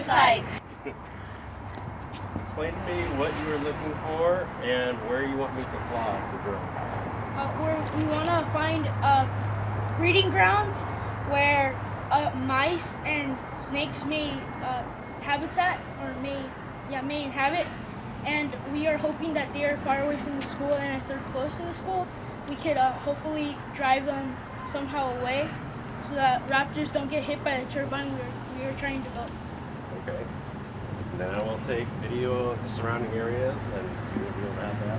sights. Explain to me what you were looking for and where you want me to fly the drone. We want to find breeding grounds where mice and snakes may habitat or may inhabit, and we are hoping that they are far away from the school, and if they're close to the school, we could hopefully drive them somehow away so that raptors don't get hit by the turbine we are trying to build. Okay. Now we'll take video of the surrounding areas and you'll be able to have that.